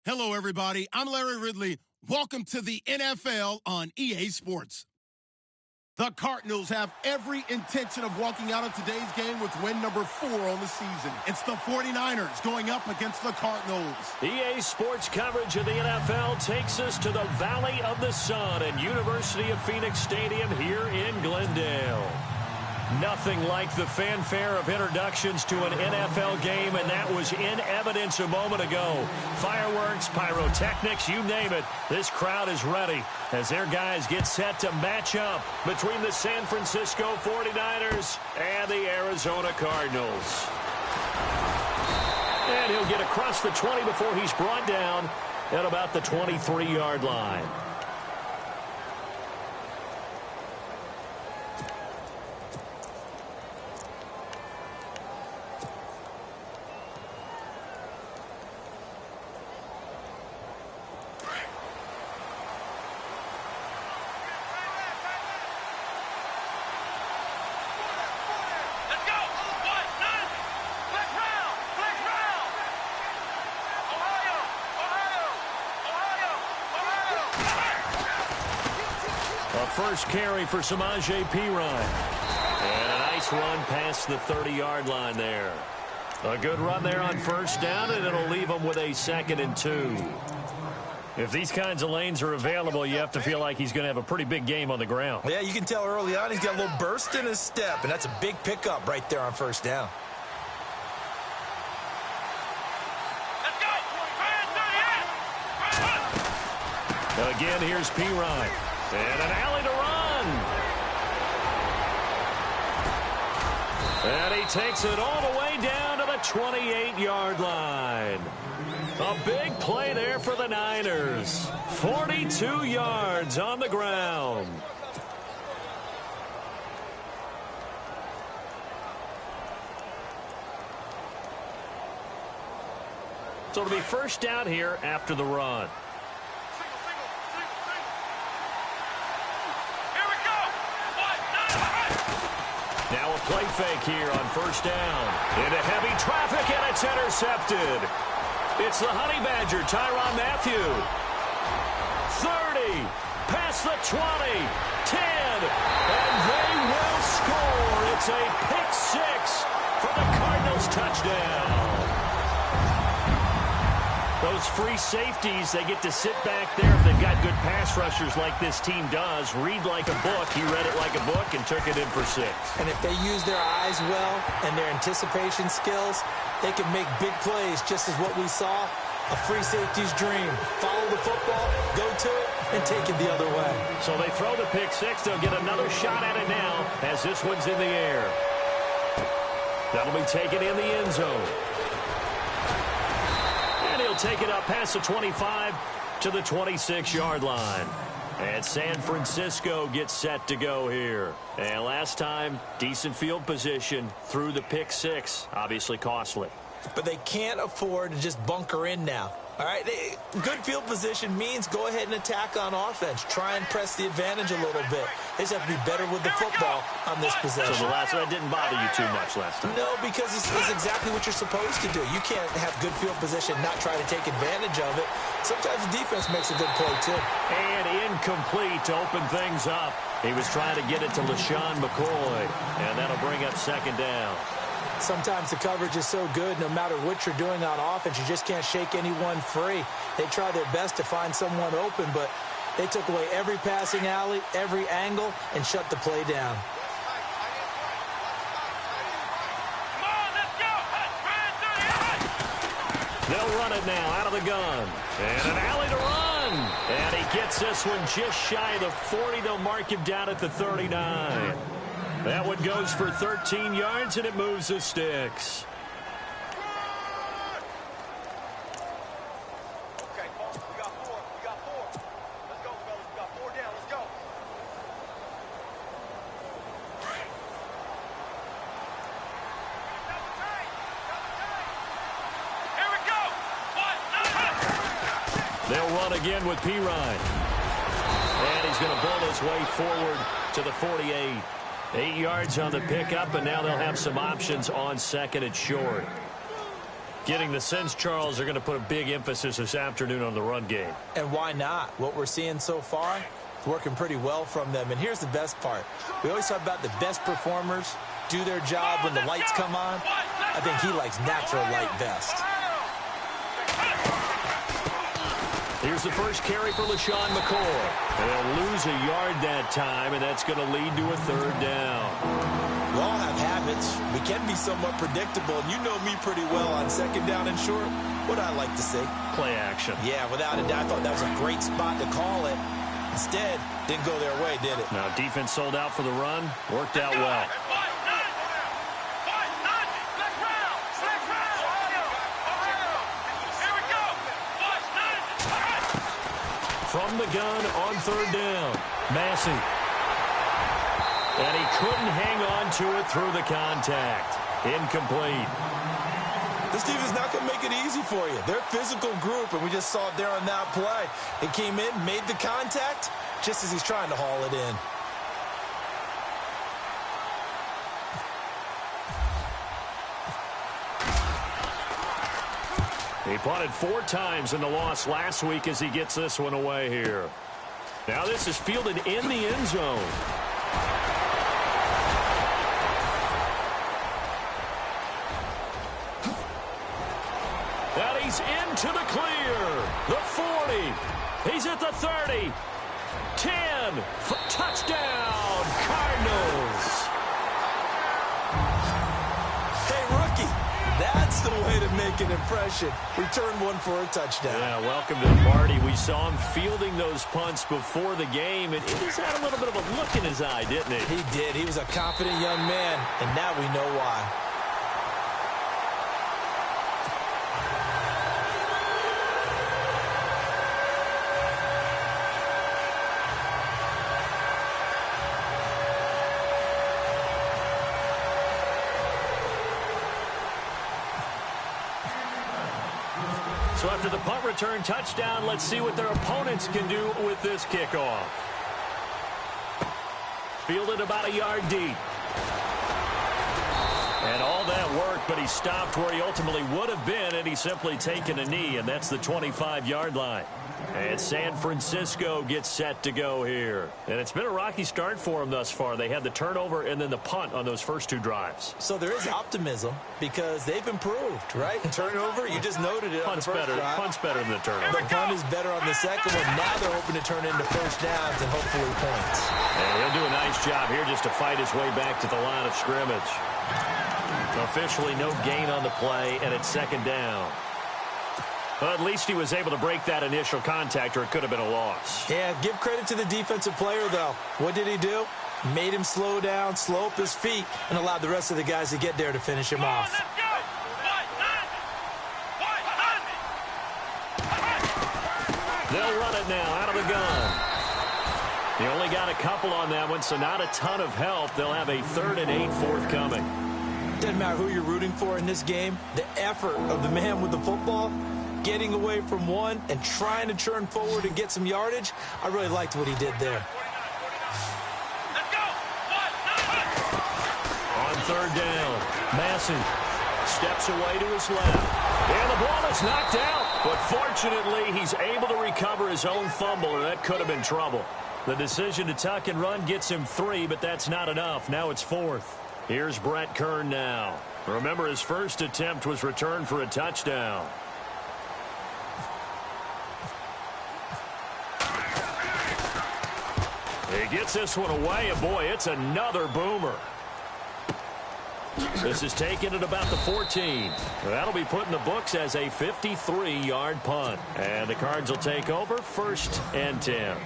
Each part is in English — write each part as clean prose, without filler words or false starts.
Hello, everybody. I'm Larry Ridley. Welcome to the NFL on EA Sports. The Cardinals have every intention of walking out of today's game with win number 4 on the season. It's the 49ers going up against the Cardinals. EA Sports coverage of the NFL takes us to the Valley of the Sun and University of Phoenix Stadium here in Glendale. Nothing like the fanfare of introductions to an NFL game, and that was in evidence a moment ago. Fireworks, pyrotechnics, you name it. This crowd is ready as their guys get set to match up between the San Francisco 49ers and the Arizona Cardinals. And he'll get across the 20 before he's brought down at about the 23-yard line. First carry for Samaje Perine. And a nice run past the 30-yard line there. A good run there on first down, and it'll leave them with a 2nd and 2. If these kinds of lanes are available, you have to feel like he's going to have a pretty big game on the ground. Yeah, you can tell early on he's got a little burst in his step, and that's a big pickup right there on first down. Now again, here's Perine. And an alley to run. And he takes it all the way down to the 28-yard line. A big play there for the Niners. 42 yards on the ground. So it'll be first down here after the run. Now a play fake here on first down. Into heavy traffic, and it's intercepted. It's the Honey Badger, Tyrann Mathieu. 30, past the 20, 10, and they will score. It's a pick 6 for the Cardinals touchdown. Those free safeties, they get to sit back there if they've got good pass rushers like this team does. Read like a book. He read it like a book and took it in for 6. And if they use their eyes well and their anticipation skills, they can make big plays, just as what we saw. A free safety's dream. Follow the football, go to it, and take it the other way. So they throw the pick 6. They'll get another shot at it now as this one's in the air. That'll be taken in the end zone. And he'll take it up past the 25 to the 26-yard line. And San Francisco gets set to go here. And last time, decent field position through the pick 6. Obviously costly. But they can't afford to just bunker in now. All right, good field position means go ahead and attack on offense. Try and press the advantage a little bit. They just have to be better with the football on this possession. So the last one didn't bother you too much last time? No, because it's exactly what you're supposed to do. You can't have good field position, not try to take advantage of it. Sometimes the defense makes a good play, too. And incomplete to open things up. He was trying to get it to LaShawn McCoy, and that'll bring up 2nd down. Sometimes the coverage is so good, no matter what you're doing on offense, you just can't shake anyone free. They try their best to find someone open, but they took away every passing alley, every angle, and shut the play down. They'll run it now out of the gun. And an alley to run. And he gets this one just shy of the 40. They'll mark him down at the 39. That one goes for 13 yards, and it moves the sticks. Okay, we got 4. Let's go, fellas. We got 4 down. Let's go. Here we go. They'll run again with Perine. And he's going to bull his way forward to the 48. 8 yards on the pickup, and now they'll have some options on 2nd and short. Getting the sense, Charles, they're going to put a big emphasis this afternoon on the run game. And why not? What we're seeing so far is working pretty well from them. And here's the best part. We always talk about the best performers do their job when the lights come on. I think he likes natural light best. Here's the first carry for LaShawn McCoy. And they'll lose a yard that time, and that's going to lead to a third down. We all have habits. We can be somewhat predictable, and you know me pretty well on second down and short. What I like to say? Play action. Yeah, without a doubt, I thought that was a great spot to call it. Instead, didn't go their way, did it? Now, defense sold out for the run. Worked out well. From the gun on third down. Massey. And he couldn't hang on to it through the contact. Incomplete. This team is not going to make it easy for you. They're a physical group, and we just saw it there on that play. It came in, made the contact, just as he's trying to haul it in. He punted 4 times in the loss last week as he gets this one away here. Now this is fielded in the end zone. And he's into the clear. The 40. He's at the 30. 10. For touchdown, Cardinals. That's the way to make an impression. Return one for a touchdown. Yeah, welcome to the party. We saw him fielding those punts before the game, and he just had a little bit of a look in his eye, didn't he? He did. He was a confident young man, and now we know why. So after the punt return touchdown, let's see what their opponents can do with this kickoff. Fielded about a yard deep. And all that worked, but he stopped where he ultimately would have been, and he's simply taken a knee, and that's the 25-yard line. And San Francisco gets set to go here. And it's been a rocky start for them thus far. They had the turnover and then the punt on those first 2 drives. So there is optimism because they've improved, right? Turnover, you just noted it on the first drive. Punt's better than the turnover. The punt is better on the second one. Now they're hoping to turn into first downs and hopefully points. And he'll do a nice job here just to fight his way back to the line of scrimmage. Officially no gain on the play, and it's second down. Well, at least he was able to break that initial contact, or it could have been a loss. Yeah, give credit to the defensive player, though. What did he do? Made him slow down, slow up his feet, and allowed the rest of the guys to get there to finish him off. They'll run it now out of the gun. He only got a couple on that one, so not a ton of help. They'll have a 3rd and 8 forthcoming. Doesn't matter who you're rooting for in this game. The effort of the man with the football, getting away from one and trying to turn forward and get some yardage, I really liked what he did there. On third down, Massey steps away to his left. And the ball is knocked out. But fortunately, he's able to recover his own fumble, or that could have been trouble. The decision to tuck and run gets him 3, but that's not enough. Now it's 4th. Here's Brett Kern now. Remember, his first attempt was returned for a touchdown. He gets this one away, and boy, it's another boomer. This is taken at about the 14. That'll be put in the books as a 53-yard punt. And the Cards will take over 1st and 10.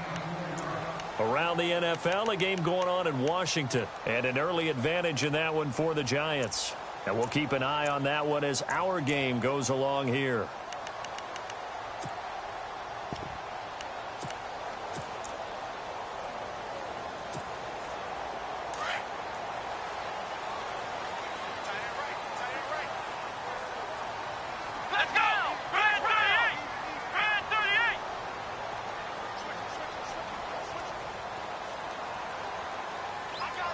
Around the NFL, a game going on in Washington. And an early advantage in that one for the Giants. And we'll keep an eye on that one as our game goes along here.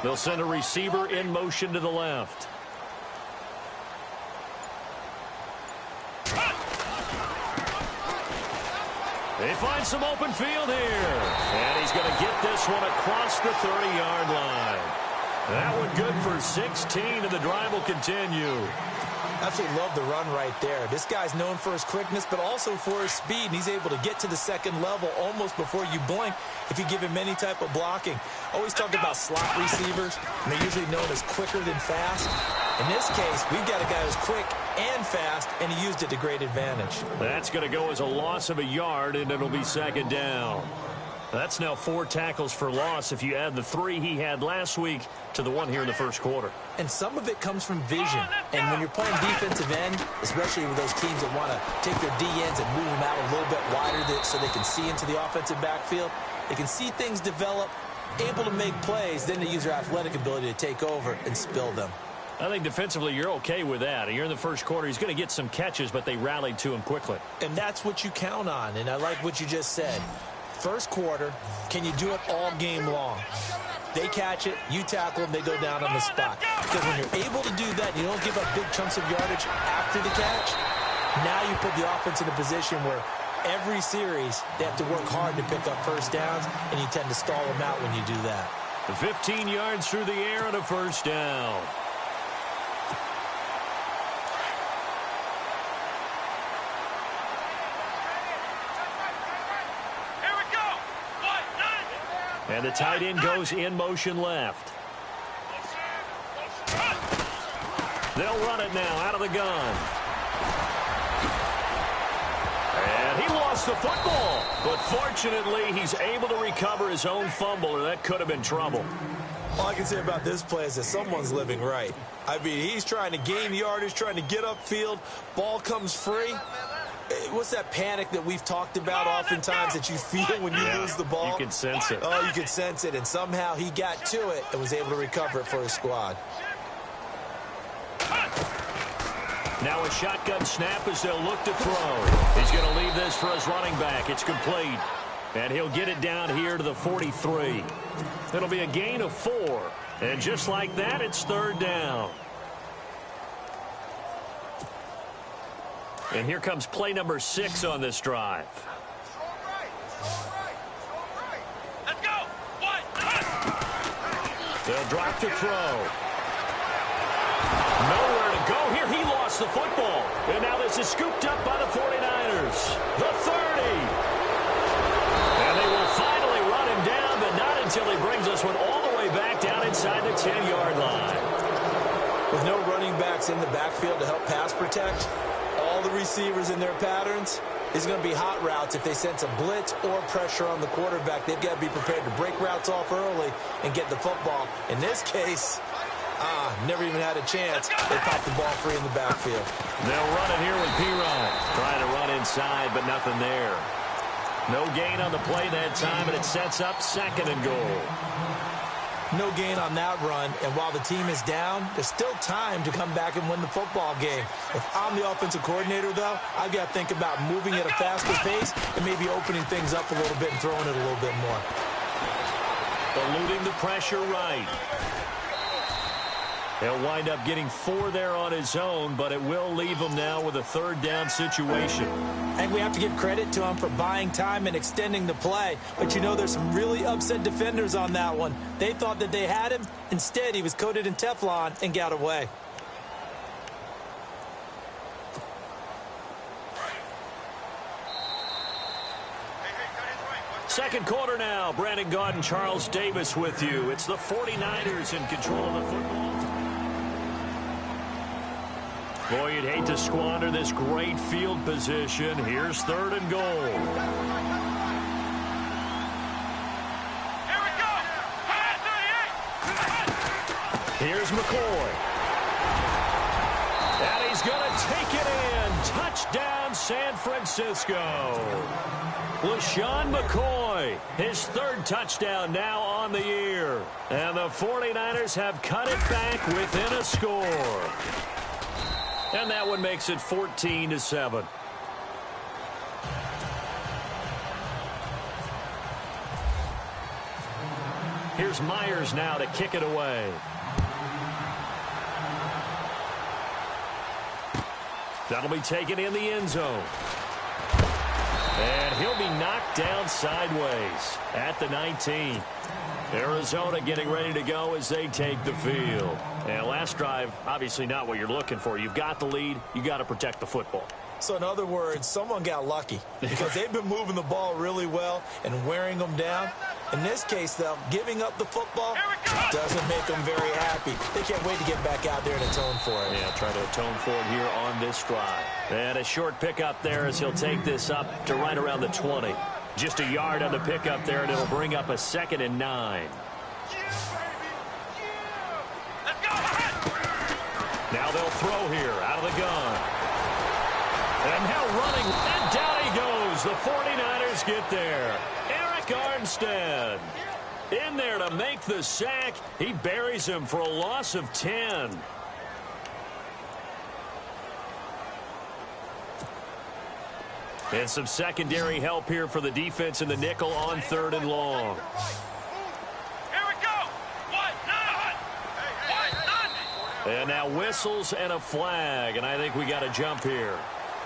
They'll send a receiver in motion to the left. They find some open field here. And he's going to get this one across the 30-yard line. That one good for 16, and the drive will continue. Absolutely love the run right there. This guy's known for his quickness, but also for his speed, and he's able to get to the second level almost before you blink if you give him any type of blocking. Always talk about slot receivers, and they're usually known as quicker than fast. In this case, we've got a guy who's quick and fast, and he used it to great advantage. That's going to go as a loss of a yard, and it'll be second down. That's now 4 tackles for loss if you add the 3 he had last week to the 1 here in the first quarter. And some of it comes from vision. And when you're playing defensive end, especially with those teams that want to take their D-ends and move them out a little bit wider so they can see into the offensive backfield, they can see things develop, able to make plays, then they use their athletic ability to take over and spill them. I think defensively you're okay with that. You're in the first quarter. He's going to get some catches, but they rallied to him quickly. And that's what you count on. And I like what you just said. First quarter, can you do it all game long? They catch it, you tackle them, they go down on the spot. Because when you're able to do that, you don't give up big chunks of yardage after the catch, now you put the offense in a position where every series they have to work hard to pick up first downs, and you tend to stall them out when you do that. 15 yards through the air and a first down. And the tight end goes in motion left. They'll run it now out of the gun. And he lost the football. But fortunately, he's able to recover his own fumble, or that could have been trouble. All I can say about this play is that someone's living right. I mean, he's trying to gain yardage, trying to get upfield. Ball comes free. What's that panic that we've talked about oftentimes that you feel when you lose the ball? You can sense it. Oh, you can sense it. And somehow he got to it and was able to recover it for his squad. Now a shotgun snap as they'll look to throw. He's going to leave this for his running back. It's complete. And he'll get it down here to the 43. It'll be a gain of 4. And just like that, it's third down. And here comes play number 6 on this drive. Let's go. They'll drop to throw. Nowhere to go here. He lost the football. And now this is scooped up by the 49ers. The 30. And they will finally run him down, but not until he brings this one all the way back down inside the 10-yard line. With no running backs in the backfield to help pass protect, all the receivers in their patterns is going to be hot routes. If they sense a blitz or pressure on the quarterback, they've got to be prepared to break routes off early and get the football. In this case, never even had a chance. They popped the ball free in the backfield. They'll run it here with Piron. Trying to run inside, but nothing there. No gain on the play that time, and it sets up second and goal. No gain on that run, and while the team is down, there's still time to come back and win the football game. If I'm the offensive coordinator, though, I've got to think about moving at a faster pace and maybe opening things up a little bit and throwing it a little bit more. Eluding the pressure right. He'll wind up getting 4 there on his own, but it will leave him now with a third down situation. And we have to give credit to him for buying time and extending the play. But you know, there's some really upset defenders on that one. They thought that they had him. Instead, he was coated in Teflon and got away. Second quarter now. Brandon Gaudin, Charles Davis with you. It's the 49ers in control of the football. Boy, you'd hate to squander this great field position. Here's third and goal. Here we go. Here's McCoy. And he's going to take it in. Touchdown, San Francisco. LaShawn McCoy, his third touchdown now on the year. And the 49ers have cut it back within a score. And that one makes it 14-7. Here's Myers now to kick it away. That'll be taken in the end zone. And he'll be knocked down sideways at the 19. Arizona getting ready to go as they take the field. And last drive, obviously not what you're looking for. You've got the lead. You got to protect the football. So in other words, someone got lucky because they've been moving the ball really well and wearing them down. In this case, though, giving up the football doesn't make them very happy. They can't wait to get back out there and atone for it. Yeah, try to atone for it here on this drive. And a short pickup there as he'll take this up to right around the 20. Just a yard on the pickup there, and it'll bring up a 2nd and 9. Now they'll throw here out of the gun. And now running, and down he goes. The 49ers get there. Eric Armstead in there to make the sack. He buries him for a loss of 10. And some secondary help here for the defense in the nickel on 3rd and long. Here we go. And now whistles and a flag, and I think we got a jump here.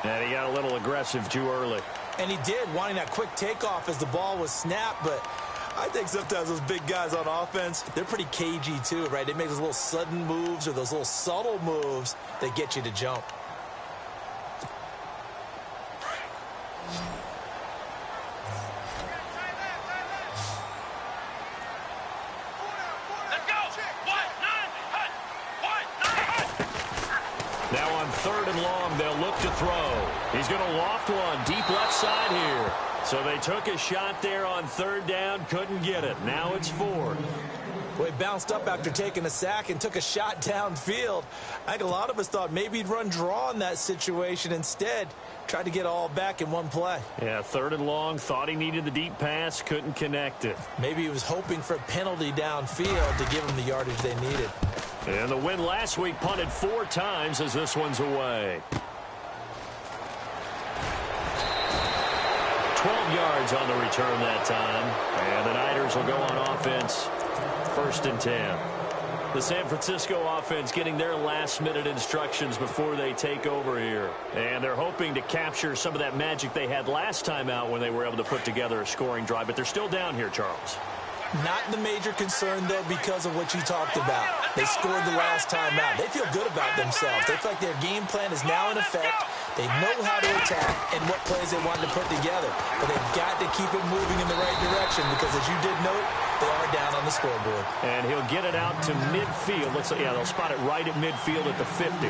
And he got a little aggressive too early. And he did, wanting that quick takeoff as the ball was snapped, but I think sometimes those big guys on offense, they're pretty cagey too, right? They make those little sudden moves or those little subtle moves that get you to jump. Now on 3rd and long, they'll look to throw. He's going to loft one deep left side here. So they took a shot there on 3rd down, couldn't get it. Now it's 4th. Well, he bounced up after taking a sack and took a shot downfield. I think a lot of us thought maybe he'd run draw in that situation. Instead, tried to get all back in one play. Yeah, 3rd and long, thought he needed the deep pass, couldn't connect it. Maybe he was hoping for a penalty downfield to give him the yardage they needed. And the win last week punted 4 times as this one's away. 12 yards on the return that time. And the Niners will go on offense. 1st and 10. The San Francisco offense getting their last-minute instructions before they take over here. And they're hoping to capture some of that magic they had last time out when they were able to put together a scoring drive. But they're still down here, Charles. Not the major concern, though, because of what you talked about. They scored the last time out. They feel good about themselves. They feel like their game plan is now in effect. They know how to attack and what plays they want to put together. But they've got to keep it moving in the right direction because, as you did note, they are down on the scoreboard. And he'll get it out to midfield. Looks like, yeah, they'll spot it right at midfield at the 50.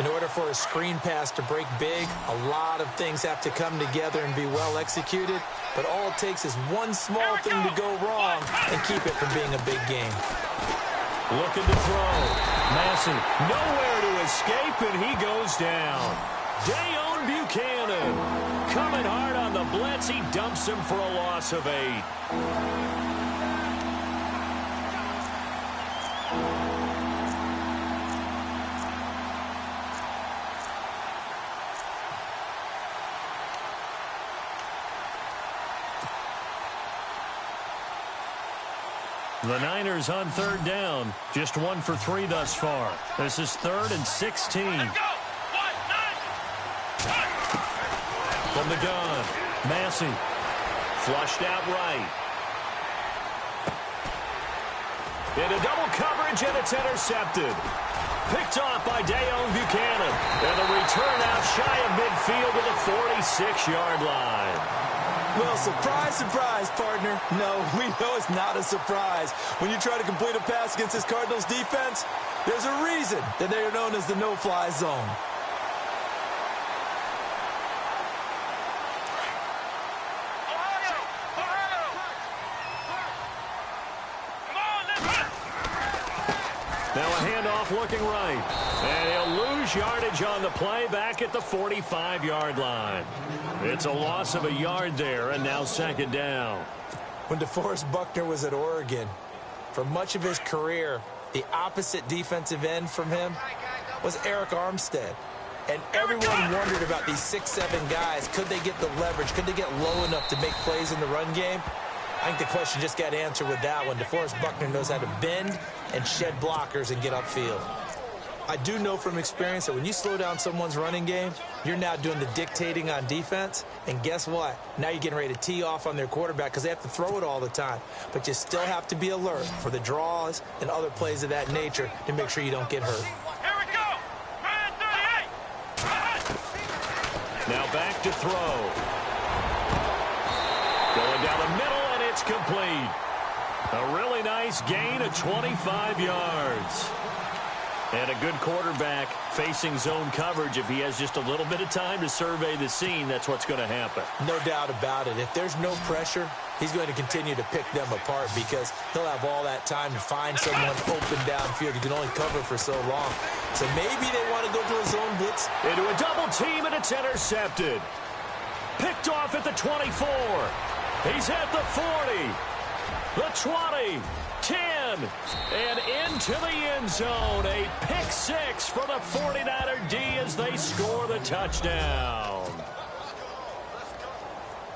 In order for a screen pass to break big, a lot of things have to come together and be well executed. But all it takes is one small thing to go wrong and keep it from being a big game. Looking to throw. Massey nowhere to escape, and he goes down. Dayon Buchanan coming hard on the blitz. He dumps him for a loss of 8. The Niners on 3rd down. Just 1 for 3 thus far. This is 3rd and 16. From the gun, Massey. Flushed out right. Into double coverage, and it's intercepted. Picked off by Dayon Buchanan. And the return out shy of midfield to the 46-yard line. Well, surprise, surprise, partner. No, we know it's not a surprise. When you try to complete a pass against this Cardinals defense, there's a reason that they are known as the no-fly zone. Now a handoff looking right. And he'll lose yardage on the play back at the 45-yard line. It's a loss of a yard there, and now 2nd down. When DeForest Buckner was at Oregon, for much of his career, the opposite defensive end from him was Eric Armstead. And everyone wondered about these 6'7" guys. Could they get the leverage? Could they get low enough to make plays in the run game? I think the question just got answered with that one. DeForest Buckner knows how to bend and shed blockers and get upfield. I do know from experience that when you slow down someone's running game, you're now doing the dictating on defense. And guess what? Now you're getting ready to tee off on their quarterback because they have to throw it all the time. But you still have to be alert for the draws and other plays of that nature to make sure you don't get hurt. Here we go. Man 38. Now back to throw. Going down the middle, and it's complete. A really nice gain of 25 yards. And a good quarterback facing zone coverage. If he has just a little bit of time to survey the scene, that's what's going to happen. No doubt about it. If there's no pressure, he's going to continue to pick them apart because he'll have all that time to find someone open downfield. You can only cover for so long. So maybe they want to go to a zone blitz. Into a double team, and it's intercepted. Picked off at the 24. He's at the 40. The 20. 10, and into the end zone. A pick six for the 49er D as they score the touchdown.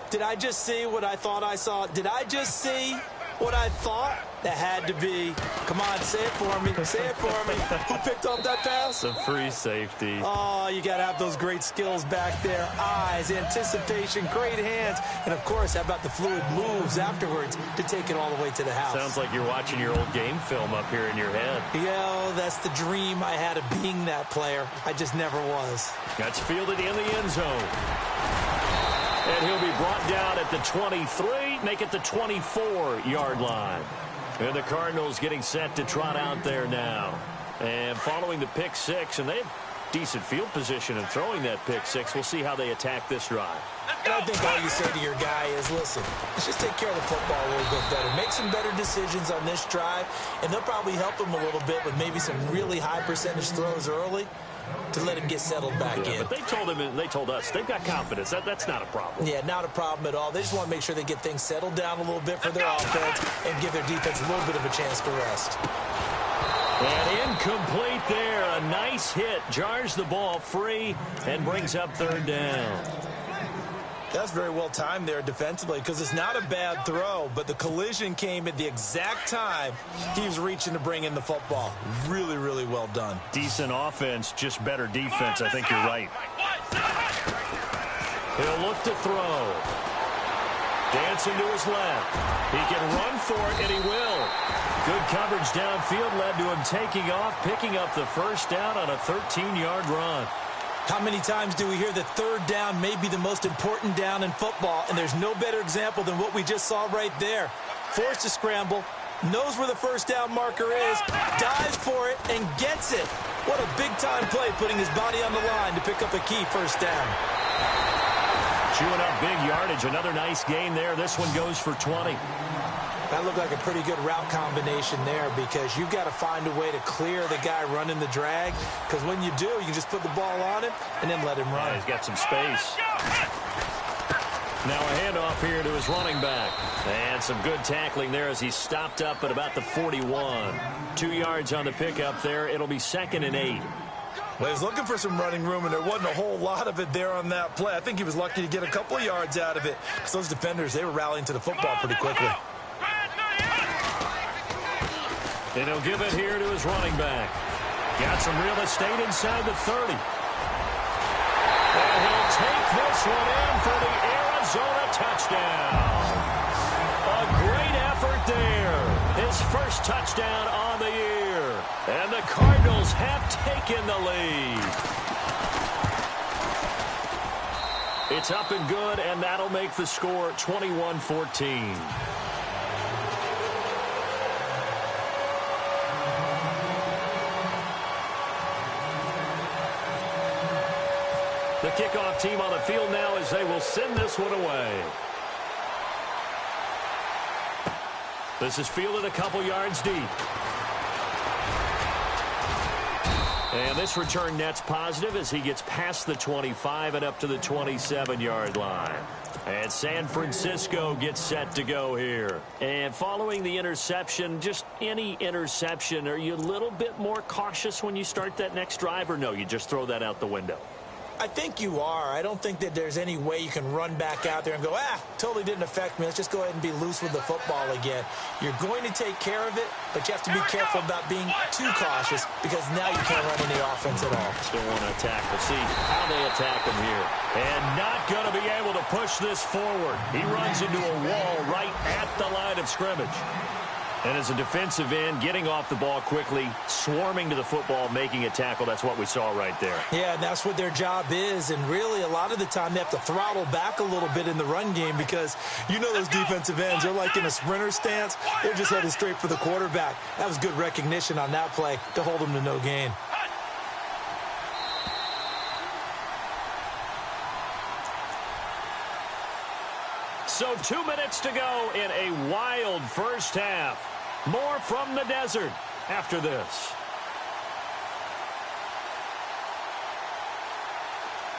Did I just see what I thought I saw? Did I just see what I thought? That had to be. Come on, say it for me. Say it for me. Who picked up that pass? The free safety. Oh, you got to have those great skills back there. Eyes, anticipation, great hands. And, of course, how about the fluid moves afterwards to take it all the way to the house? Sounds like you're watching your old game film up here in your head. Yeah, that's the dream I had of being that player. I just never was. That's fielded in the end zone. And he'll be brought down at the 23, make it the 24-yard line. And the Cardinals getting set to trot out there now. And following the pick six, and they have decent field position in throwing that pick six. We'll see how they attack this drive. And I think all you say to your guy is, listen, let's just take care of the football a little bit better. Make some better decisions on this drive, and they'll probably help him a little bit with maybe some really high percentage throws early to let him get settled back in. But they told him, and they told us, they've got confidence. That's not a problem. Yeah, not a problem at all. They just want to make sure they get things settled down a little bit for their offense and give their defense a little bit of a chance to rest. And incomplete there. A nice hit. Jars the ball free and brings up third down. That's very well timed there defensively because it's not a bad throw, but the collision came at the exact time he was reaching to bring in the football. Really, really well done. Decent offense, just better defense. I think you're right. He'll look to throw. Dancing to his left. He can run for it, and he will. Good coverage downfield led to him taking off, picking up the first down on a 13-yard run. How many times do we hear that third down may be the most important down in football, and there's no better example than what we just saw right there. Forced to scramble, knows where the first down marker is, dives for it, and gets it. What a big-time play, putting his body on the line to pick up a key first down. Chewing up big yardage. Another nice gain there. This one goes for 20. That looked like a pretty good route combination there because you've got to find a way to clear the guy running the drag because when you do, you can just put the ball on him and then let him run. Yeah, he's got some space. Now a handoff here to his running back. And some good tackling there as he stopped up at about the 41. 2 yards on the pickup there. It'll be 2nd and 8. Well, he was looking for some running room, and there wasn't a whole lot of it there on that play. I think he was lucky to get a couple of yards out of it because those defenders, they were rallying to the football pretty quickly. And he'll give it here to his running back. Got some real estate inside the 30. And he'll take this one in for the Arizona touchdown. A great effort there. His first touchdown on the year. And the Cardinals have taken the lead. It's up and good, and that'll make the score 21-14. The kickoff team on the field now as they will send this one away. This is fielded a couple yards deep. And this return net's positive as he gets past the 25 and up to the 27-yard line. And San Francisco gets set to go here. And following the interception, just any interception, are you a little bit more cautious when you start that next drive, or no, you just throw that out the window? I think you are. I don't think that there's any way you can run back out there and go, totally didn't affect me. Let's just go ahead and be loose with the football again. You're going to take care of it, but you have to be careful about being too cautious because now you can't run any offense at all. Still want to attack. We'll see how they attack him here. And not going to be able to push this forward. He runs into a wall right at the line of scrimmage. And as a defensive end, getting off the ball quickly, swarming to the football, making a tackle, that's what we saw right there. Yeah, and that's what their job is. And really, a lot of the time, they have to throttle back a little bit in the run game because you know those defensive ends, they're like in a sprinter stance. They're just headed straight for the quarterback. That was good recognition on that play to hold them to no gain. So 2 minutes to go in a wild first half. More from the desert after this.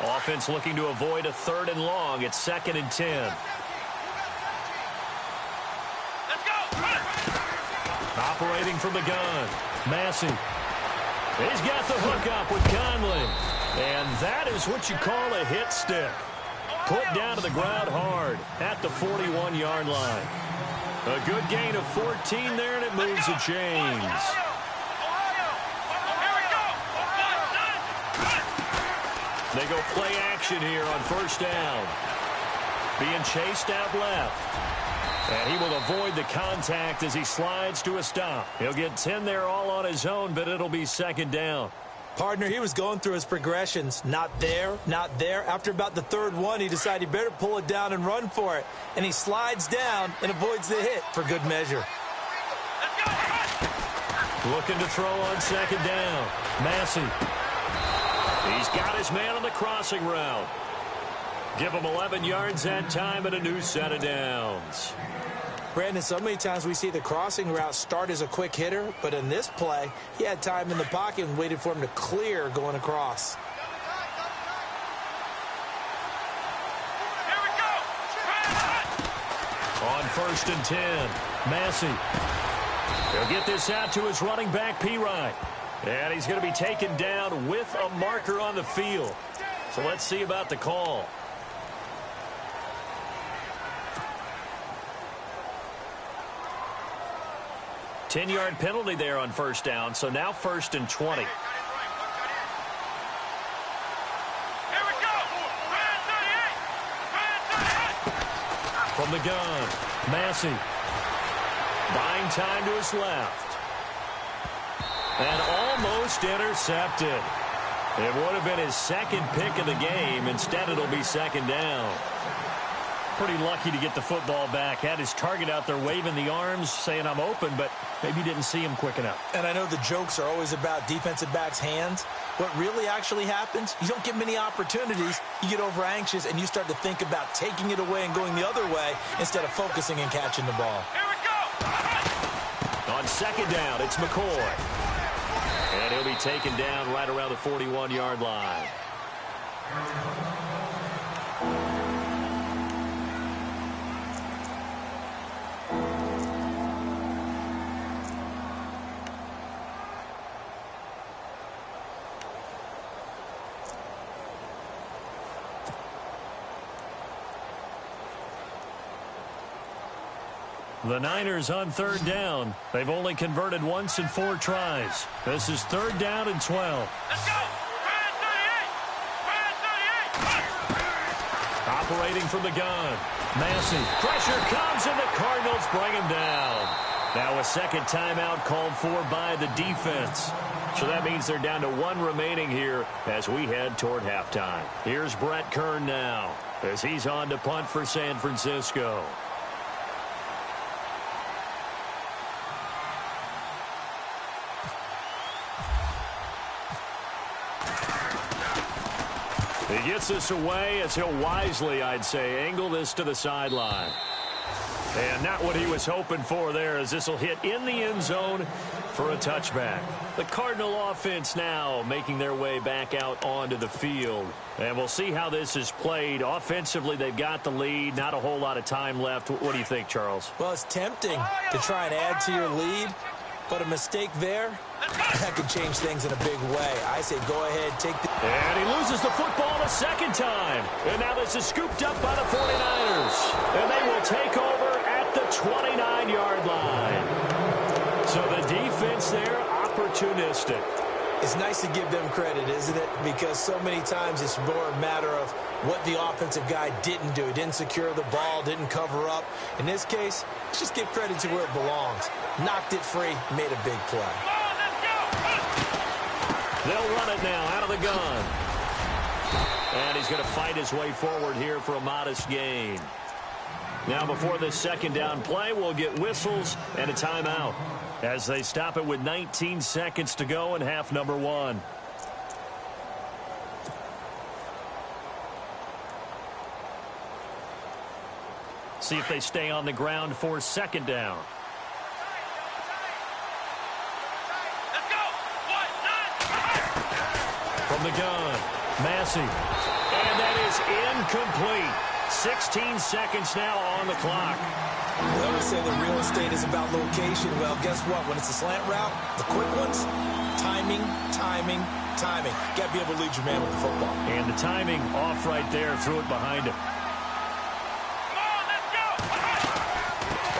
Offense looking to avoid a 3rd and long. It's 2nd and 10. Let's go. Operating from the gun. Massey. He's got the hook up with Conley. And that is what you call a hit stick. Put down to the ground hard at the 41-yard line. A good gain of 14 there, and it moves the chains. They go play action here on 1st down. Being chased out left. And he will avoid the contact as he slides to a stop. He'll get 10 there all on his own, but it'll be 2nd down. Partner, he was going through his progressions. Not there, not there. After about the 3rd one, he decided he better pull it down and run for it. And he slides down and avoids the hit for good measure. Looking to throw on 2nd down. Massey. He's got his man on the crossing route. Give him 11 yards that time and a new set of downs. Brandon, so many times we see the crossing route start as a quick hitter, but in this play, he had time in the pocket and waited for him to clear going across. Here we go. On 1st and 10, Massey. He'll get this out to his running back, P-Ryan. And he's going to be taken down with a marker on the field. So let's see about the call. Ten-yard penalty there on 1st down, so now 1st and 20. Here we go. From the gun, Massey. Buying time to his left. And almost intercepted. It would have been his 2nd pick of the game. Instead, it'll be 2nd down. Pretty lucky to get the football back. Had his target out there waving the arms, saying I'm open, but maybe didn't see him quick enough. And I know the jokes are always about defensive backs' hands. What really actually happens, you don't get many opportunities. You get over anxious, and you start to think about taking it away and going the other way instead of focusing and catching the ball. Here we go. On 2nd down, it's McCoy. And he'll be taken down right around the 41-yard line. The Niners on 3rd down. They've only converted once in 4 tries. This is 3rd down and 12. Let's go. Operating from the gun. Massey. Pressure comes, and the Cardinals bring him down. Now a 2nd timeout called for by the defense. So that means they're down to 1 remaining here as we head toward halftime. Here's Brett Kern now as he's on to punt for San Francisco. He gets this away as he'll wisely, I'd say, angle this to the sideline. And not what he was hoping for there, as this will hit in the end zone for a touchback. The Cardinal offense now making their way back out onto the field. And we'll see how this is played. Offensively, they've got the lead. Not a whole lot of time left. What do you think, Charles? Well, it's tempting to try and add to your lead, but a mistake there, that could change things in a big way. I say go ahead, take the... And he loses the football to A second time. And now this is scooped up by the 49ers. And they will take over at the 29-yard line. So the defense there, opportunistic. It's nice to give them credit, isn't it? Because so many times it's more a matter of what the offensive guy didn't do. He didn't secure the ball, didn't cover up. In this case, let's just give credit to where it belongs. Knocked it free, made a big play. They'll run it now out of the gun. And he's going to fight his way forward here for a modest gain. Now before this second down play, we'll get whistles and a timeout as they stop it with 19 seconds to go in half number one. See if they stay on the ground for second down. From the gun, Massey. And that is incomplete. 16 seconds now on the clock. They always say the real estate is about location. Well, guess what? When it's a slant route, the quick ones, timing, timing, timing. Got to be able to lead your man with the football. And the timing off right there. Threw it behind him.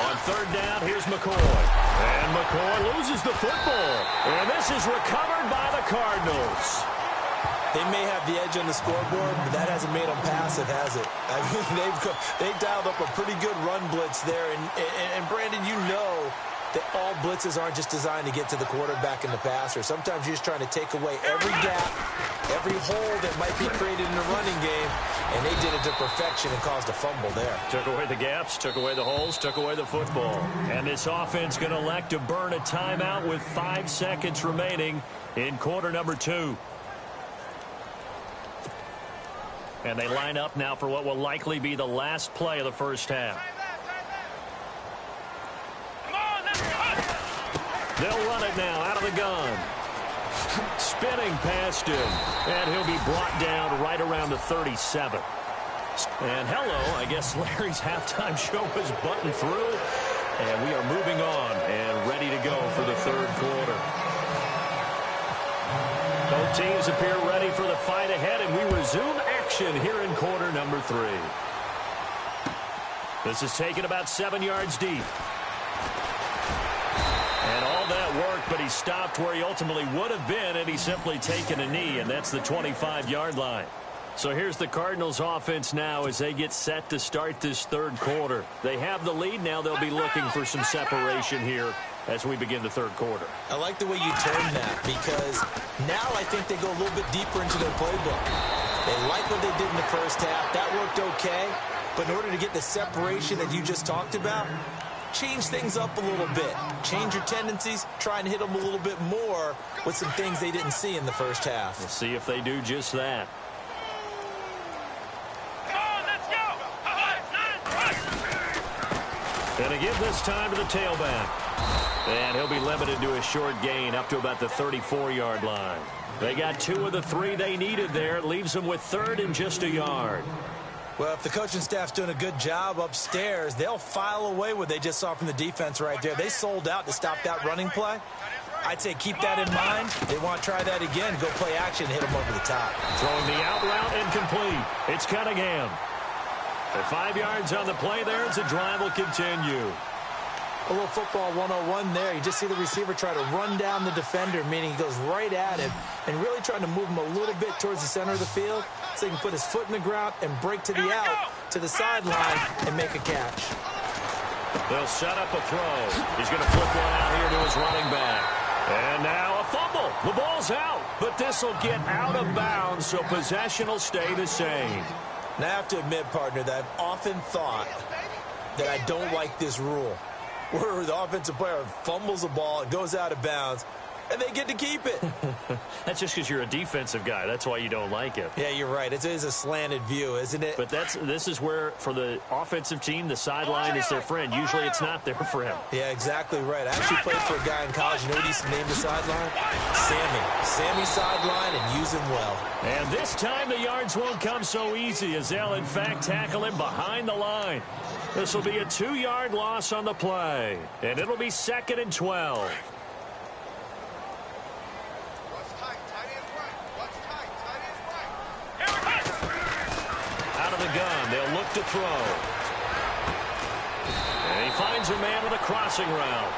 On third down, here's McCoy. And McCoy loses the football. And this is recovered by the Cardinals. They may have the edge on the scoreboard, but that hasn't made them passive, has it? I mean, they've dialed up a pretty good run blitz there. And Brandon, you know that all blitzes aren't just designed to get to the quarterback and the passer. Sometimes you're just trying to take away every gap, every hole that might be created in the running game, and they did it to perfection and caused a fumble there. Took away the gaps, took away the holes, took away the football. And this offense going to elect to burn a timeout with 5 seconds remaining in quarter number 2. And they line up now for what will likely be the last play of the first half. They'll run it now out of the gun. Spinning past him. And he'll be brought down right around the 37. And hello, I guess Larry's halftime show is buttoned through. And we are moving on and ready to go for the third quarter. Both teams appear ready for the fight ahead, and we resume action here in quarter number 3. This is taken about 7 yards deep. And all that worked, but he stopped where he ultimately would have been had he simply taken a knee, and that's the 25-yard line. So here's the Cardinals offense now as they get set to start this third quarter. They have the lead. Now they'll be looking for some separation here as we begin the third quarter. I like the way you turned that, because now I think they go a little bit deeper into their playbook. They like what they did in the first half. That worked okay, but in order to get the separation that you just talked about, change things up a little bit. Change your tendencies, try and hit them a little bit more with some things they didn't see in the first half. We'll see if they do just that. And again this time to the tailback. And he'll be limited to a short gain up to about the 34-yard line. They got 2 of the 3 they needed there. It leaves them with third and just a yard. Well, if the coaching staff's doing a good job upstairs, they'll file away what they just saw from the defense right there. They sold out to stop that running play. I'd say keep that in mind. They want to try that again, go play action, hit them over the top. Throwing the out route incomplete. It's Cunningham. The 5 yards on the play there as the drive will continue. A little football 101 there. You just see the receiver try to run down the defender, meaning he goes right at him and really trying to move him a little bit towards the center of the field so he can put his foot in the ground and break to the out, to the sideline, and make a catch. They'll set up a throw. He's going to flip one out here to his running back. And now a fumble. The ball's out, but this will get out of bounds, so possession will stay the same. Now, I have to admit, partner, that I've often thought that I don't like this rule, where the offensive player fumbles the ball, it goes out of bounds, and they get to keep it. That's just because you're a defensive guy. That's why you don't like it. Yeah, you're right. It is a slanted view, isn't it? But this is where, for the offensive team, the sideline is their friend. Usually it's not their friend. Yeah, exactly right. I actually played for a guy in college. You know what he named the sideline? Sammy. Sammy sideline, and use him well. And this time the yards won't come so easy as they'll, in fact, tackle him behind the line. This will be a 2-yard loss on the play, and it'll be 2nd and 12. of the gun. They'll look to throw. And he finds a man with a crossing route.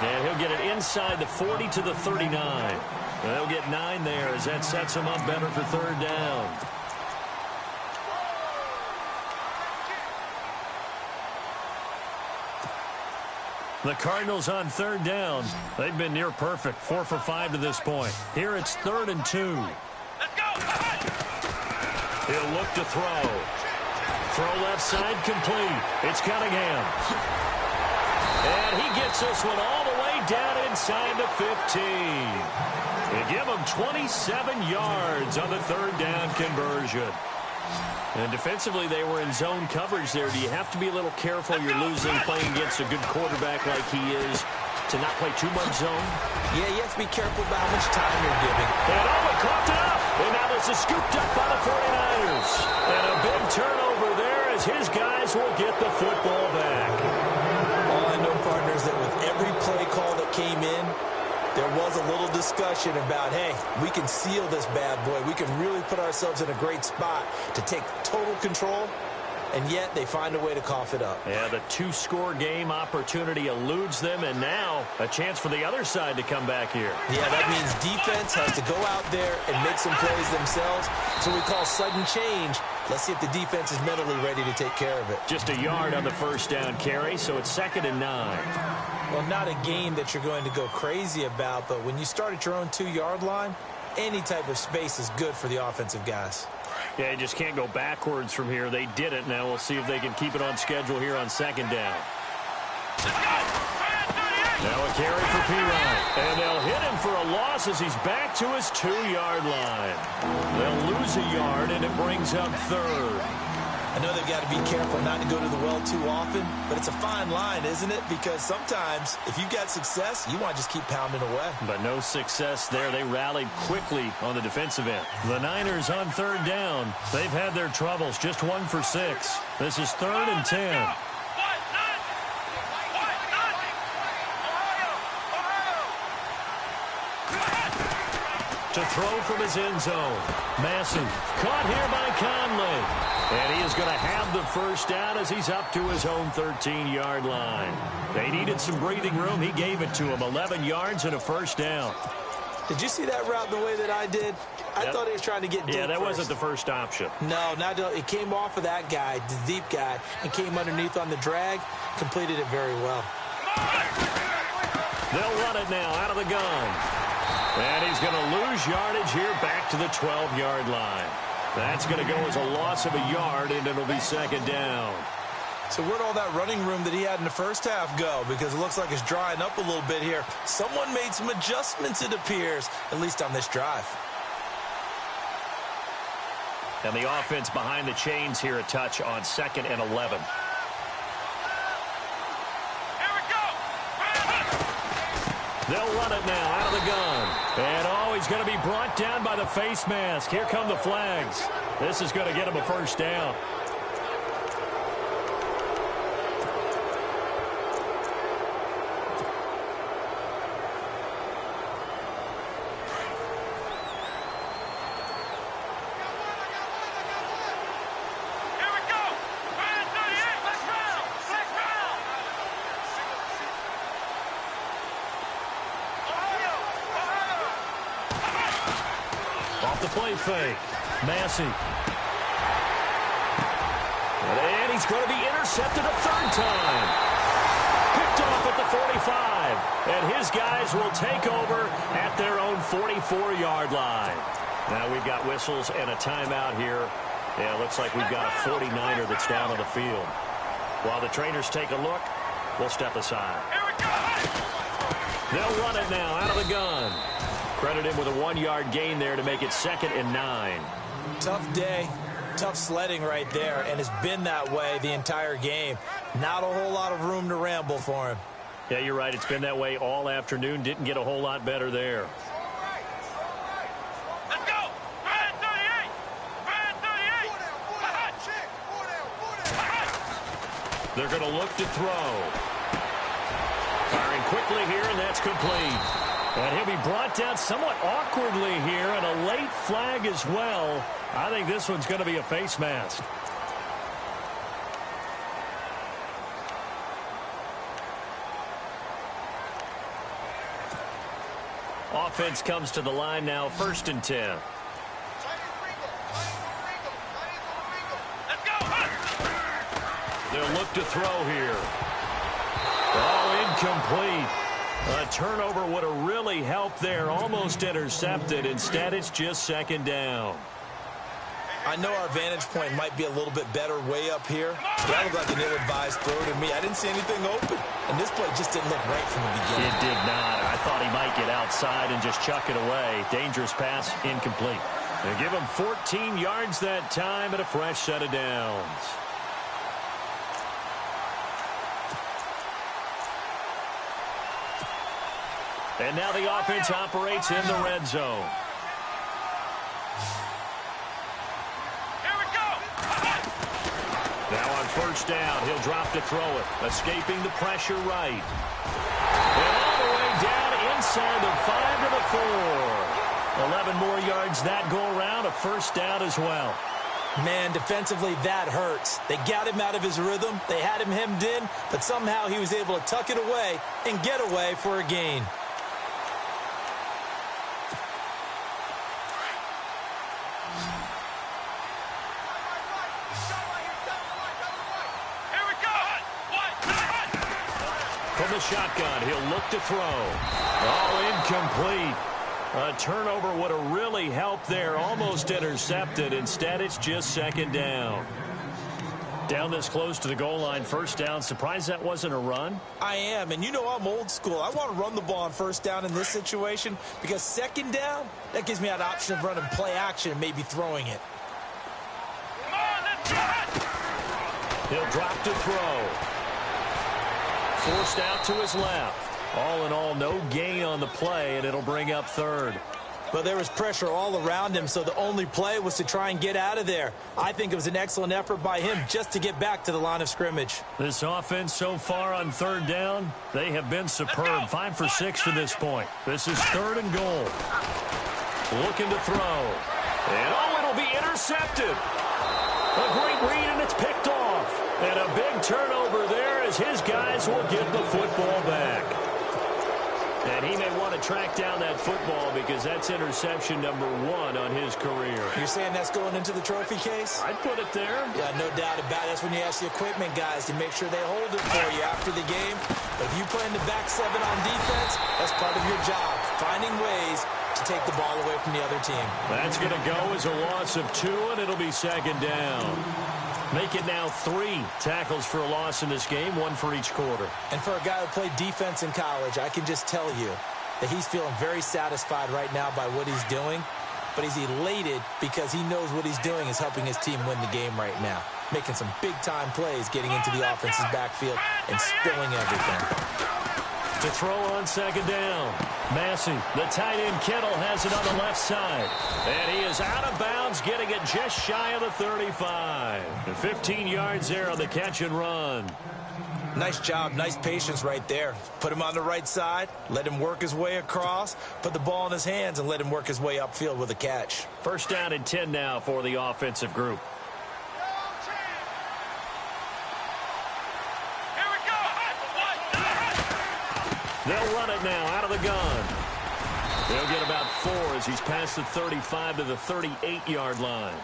And he'll get it inside the 40 to the 39. They'll get 9 there as that sets him up better for third down. The Cardinals on third down. They've been near perfect, 4 for 5 to this point. Here it's 3rd and 2. Let's go. He'll look to throw. Throw left side complete. It's Cunningham. And he gets this one all the way down inside the 15. They give him 27 yards on the third down conversion. And defensively, they were in zone coverage there. Do you have to be a little careful? You're losing playing against a good quarterback like he is to not play too much zone? Yeah, you have to be careful about how much time you're giving. And it coughed it up. And now this is scooped up by the 49ers. And a big turnover there as his guys will get the football back. All I know, partner, is that with every play call that came in, there was a little discussion about, hey, we can seal this bad boy. We can really put ourselves in a great spot to take total control, and yet they find a way to cough it up. Yeah, the 2-score game opportunity eludes them, and now a chance for the other side to come back here. Yeah, that means defense has to go out there and make some plays themselves. So we call sudden change. Let's see if the defense is mentally ready to take care of it. Just a yard on the first down carry, so it's 2nd and 9. Well, not a game that you're going to go crazy about, but when you start at your own 2-yard line, any type of space is good for the offensive guys. Yeah, you just can't go backwards from here. They did it. Now we'll see if they can keep it on schedule here on 2nd down. Now a carry for P-Ryan. And they'll hit him for a loss as he's back to his 2-yard line. They'll lose a yard, and it brings up 3rd. I know they've got to be careful not to go to the well too often, but it's a fine line, isn't it? Because sometimes, if you've got success, you want to just keep pounding away. But no success there. They rallied quickly on the defensive end. The Niners on third down. They've had their troubles. Just 1 for 6. This is 3rd and 10. To throw from his end zone. Massey caught here by Conley. And he is going to have the first down as he's up to his own 13-yard line. They needed some breathing room. He gave it to him. 11 yards and a first down. Did you see that route the way that I did? I thought he was trying to get deep. Yeah, that first. wasn't the first option. No, it came off of that guy, the deep guy, and came underneath on the drag. Completed it very well. They'll run it now out of the gun. And he's going to lose yardage here back to the 12-yard line. That's going to go as a loss of a yard, and it'll be 2nd down. So where'd all that running room that he had in the first half go? Because it looks like it's drying up a little bit here. Someone made some adjustments, it appears, at least on this drive. And the offense behind the chains here, a touch on 2nd and 11. They'll run it now out of the gun. And, he's going to be brought down by the face mask. Here come the flags. This is going to get him a first down. Play fake. Massey. And he's going to be intercepted a 3rd time. Picked off at the 45. And his guys will take over at their own 44-yard line. Now we've got whistles and a timeout here. Yeah, it looks like we've got a 49er that's down on the field. While the trainers take a look, we'll step aside. They'll run it now out of the gun. Credit him with a 1-yard gain there to make it 2nd and 9. Tough day, tough sledding right there, and it's been that way the entire game. Not a whole lot of room to ramble for him. Yeah, you're right. It's been that way all afternoon. Didn't get a whole lot better there. Let's go! Brad 38! Brad 38! They're going to look to throw. Firing quickly here, and that's complete. And he'll be brought down somewhat awkwardly here, and a late flag as well. I think this one's going to be a face mask. offense comes to the line now, 1st and 10. They'll look to throw here. Oh, incomplete. A turnover would have really helped there. Almost intercepted. Instead, it's just 2nd down. I know our vantage point might be a little bit better way up here. That looked like an ill-advised throw to me. I didn't see anything open. And this play just didn't look right from the beginning. It did not. I thought he might get outside and just chuck it away. Dangerous pass, incomplete. They give him 14 yards that time and a fresh set of downs. And now the offense operates in the red zone. Now on 1st down, he'll drop to throw it. Escaping the pressure right. And all the way down inside the 5 to the 4. 11 more yards that go around, a 1st down as well. Man, defensively, that hurts. They got him out of his rhythm. They had him hemmed in, but somehow he was able to tuck it away and get away for a gain. From the shotgun, he'll look to throw. Oh, incomplete. A turnover would have really helped there. Almost intercepted. Instead, it's just 2nd down. Down this close to the goal line, 1st down. Surprised that wasn't a run? I am, and you know I'm old school. I want to run the ball on 1st down in this situation because 2nd down, that gives me that option of running play action and maybe throwing it. Come on, let's do it! He'll drop to throw. Forced out to his left. All in all, no gain on the play, and it'll bring up 3rd. But there was pressure all around him, so the only play was to try and get out of there. I think it was an excellent effort by him just to get back to the line of scrimmage. This offense so far on 3rd down, they have been superb. 5 for 6 to this point. This is 3rd and goal. Looking to throw. And oh, it'll be intercepted. A great read, and it's picked off. And a big turnover there as his guys will get the football back. And he may want to track down that football because that's interception number 1 on his career. You're saying that's going into the trophy case? I'd put it there. Yeah, no doubt about it. That's when you ask the equipment guys to make sure they hold it for you after the game. But if you play in the back 7 on defense, that's part of your job, finding ways to take the ball away from the other team. That's going to go as a loss of 2, and it'll be 2nd down. Make it now 3 tackles for a loss in this game, 1 for each quarter. And for a guy who played defense in college, I can just tell you that he's feeling very satisfied right now by what he's doing. But he's elated because he knows what he's doing is helping his team win the game right now. Making some big-time plays, getting into the offense's backfield and spilling everything. To throw on 2nd down. Massey, the tight end Kittle, has it on the left side. And he is out of bounds, getting it just shy of the 35. 15 yards there on the catch and run. Nice job, nice patience right there. Put him on the right side, let him work his way across, put the ball in his hands, and let him work his way upfield with a catch. 1st down and 10 now for the offensive group. They'll run it now out of the gun. They'll get about 4 as he's past the 35 to the 38-yard line.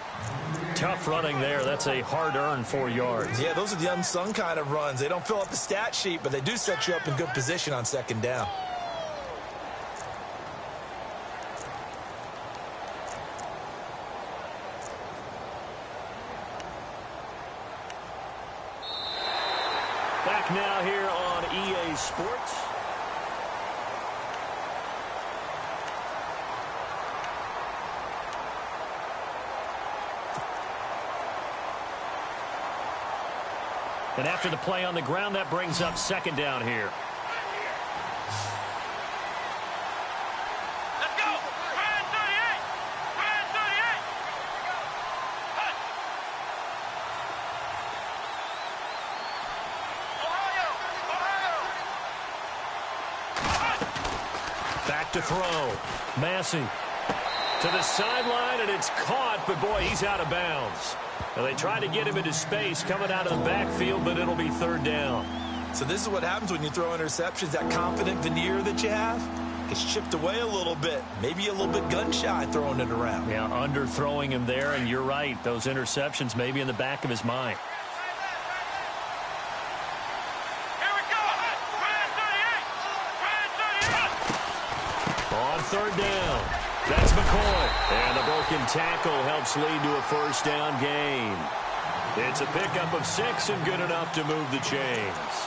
Tough running there. That's a hard-earned 4 yards. Yeah, those are the unsung kind of runs. They don't fill up the stat sheet, but they do set you up in good position on 2nd down. Back now here on EA Sports. And after the play on the ground, that brings up 2nd down here. Let's go! Ryan 38! Ryan 38! Hut! Ohio! Ohio! Back to throw. Massey to the sideline, and it's caught, but boy, he's out of bounds. Well, they tried to get him into space coming out of the backfield, but it'll be 3rd down. So this is what happens when you throw interceptions, that confident veneer that you have. It's chipped away a little bit. Maybe a little bit gun-shy throwing it around. Yeah, underthrowing him there, and you're right. Those interceptions may be in the back of his mind. Here we go. On third down, that's McCoy. And the broken tackle helps lead to a first down gain. It's a pickup of 6 and good enough to move the chains.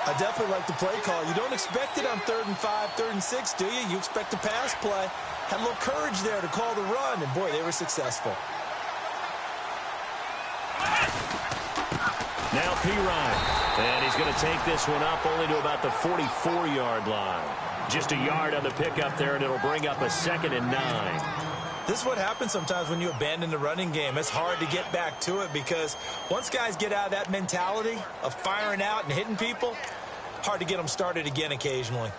I definitely like the play call. You don't expect it on 3rd and 5, 3rd and 6, do you? You expect a pass play. Had a little courage there to call the run, and boy, they were successful. Now Pirine, and he's going to take this one up only to about the 44-yard line. Just a yard on the pickup there, and it'll bring up a 2nd and 9. This is what happens sometimes when you abandon the running game. It's hard to get back to it because once guys get out of that mentality of firing out and hitting people, hard to get them started again occasionally.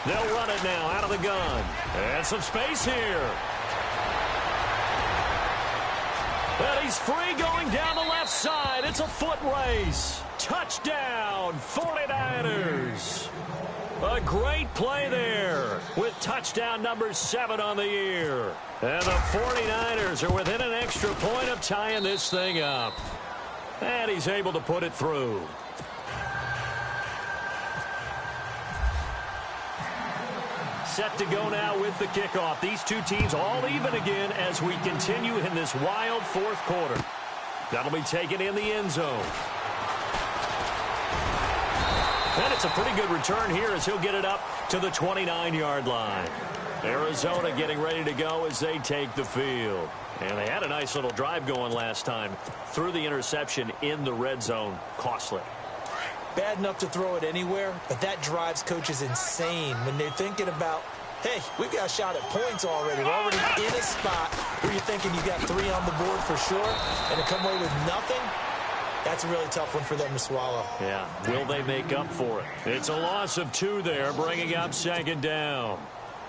They'll run it now out of the gun. And some space here. And he's free going down the left side. It's a foot race. Touchdown, 49ers. A great play there with touchdown number 7 on the year. And the 49ers are within an extra point of tying this thing up. And he's able to put it through. Set to go now with the kickoff. These two teams all even again as we continue in this wild fourth quarter. That'll be taken in the end zone. And it's a pretty good return here as he'll get it up to the 29-yard line. Arizona getting ready to go as they take the field. And they had a nice little drive going last time. Threw the interception in the red zone. Costly. Bad enough to throw it anywhere, but that drives coaches insane when they're thinking about, hey, we've got a shot at points already. We're already in a spot where you're thinking you got 3 on the board for sure, and to come away with nothing, that's a really tough one for them to swallow. Yeah, will they make up for it? It's a loss of 2 there, bringing up 2nd down.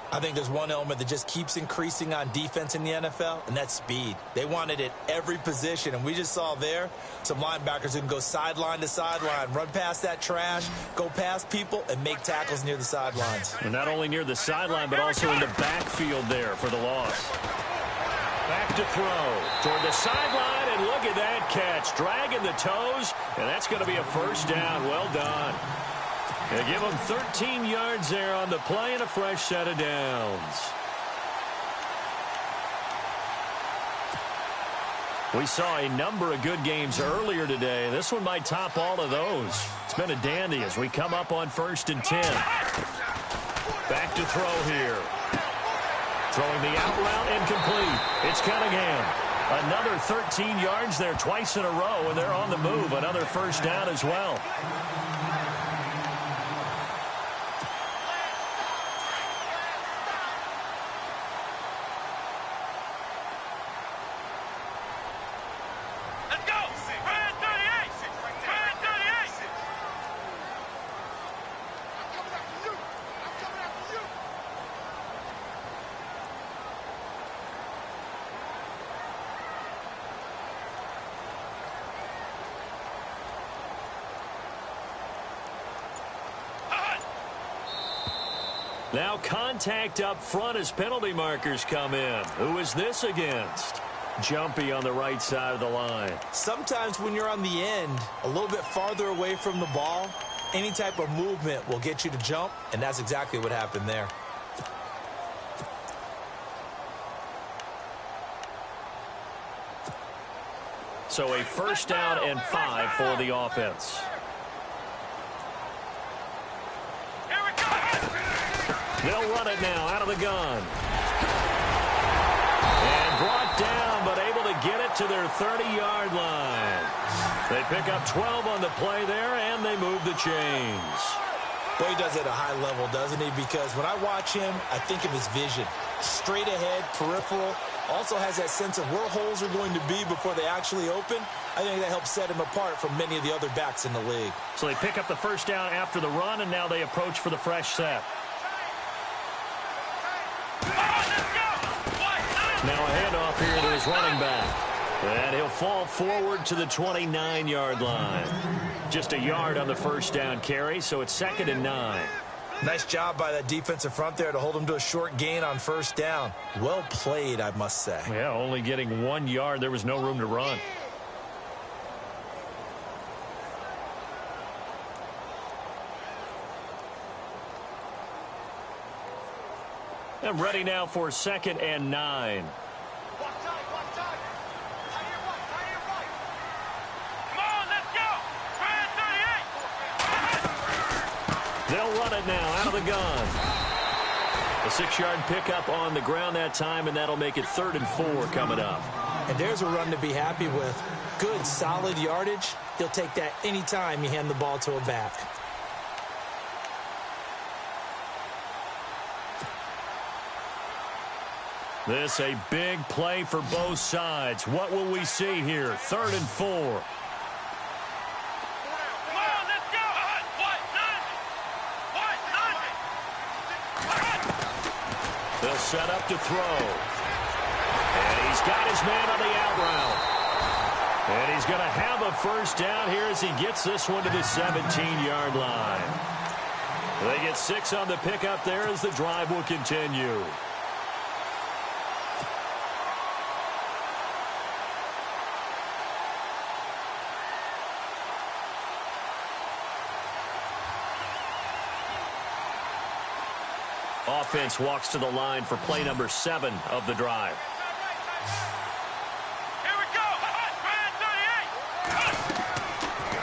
I think there's one element that just keeps increasing on defense in the NFL, and that's speed. They want it at every position, and we just saw there some linebackers who can go sideline to sideline, run past that trash, go past people, and make tackles near the sidelines. And not only near the sideline, but also in the backfield there for the loss. Back to throw toward the sideline, and look at that catch. Dragging the toes, and that's going to be a first down. Well done. They give him 13 yards there on the play and a fresh set of downs. We saw a number of good games earlier today. This one might top all of those. It's been a dandy as we come up on 1st and 10. Back to throw here. Throwing the out route incomplete. It's Cunningham. Another 13 yards there twice in a row, and they're on the move. Another first down as well. Now contact up front as penalty markers come in. Who is this against? Jumpy on the right side of the line. Sometimes when you're on the end, a little bit farther away from the ball, any type of movement will get you to jump, and that's exactly what happened there. So a first down and 5 for the offense. They'll run it now out of the gun. And brought down, but able to get it to their 30-yard line. They pick up 12 on the play there, and they move the chains. Well, he does it at a high level, doesn't he? Because when I watch him, I think of his vision. Straight ahead, peripheral. Also has that sense of where holes are going to be before they actually open. I think that helps set him apart from many of the other backs in the league. So they pick up the first down after the run, and now they approach for the fresh set. Now a handoff here to his running back. And he'll fall forward to the 29-yard line. Just a yard on the first down carry, so it's 2nd and 9. Nice job by that defensive front there to hold him to a short gain on first down. Well played, I must say. Yeah, only getting 1 yard. There was no room to run. And ready now for 2nd and 9. They'll run it now out of the gun. A 6-yard pickup on the ground that time, and that'll make it 3rd and 4 coming up. And there's a run to be happy with. Good, solid yardage. He'll take that anytime you hand the ball to a back. This a big play for both sides. What will we see here? 3rd and 4. They'll set up to throw. And he's got his man on the out route. And he's going to have a first down here as he gets this one to the 17-yard line. They get 6 on the pickup there as the drive will continue. Offense walks to the line for play number 7 of the drive. Here we go.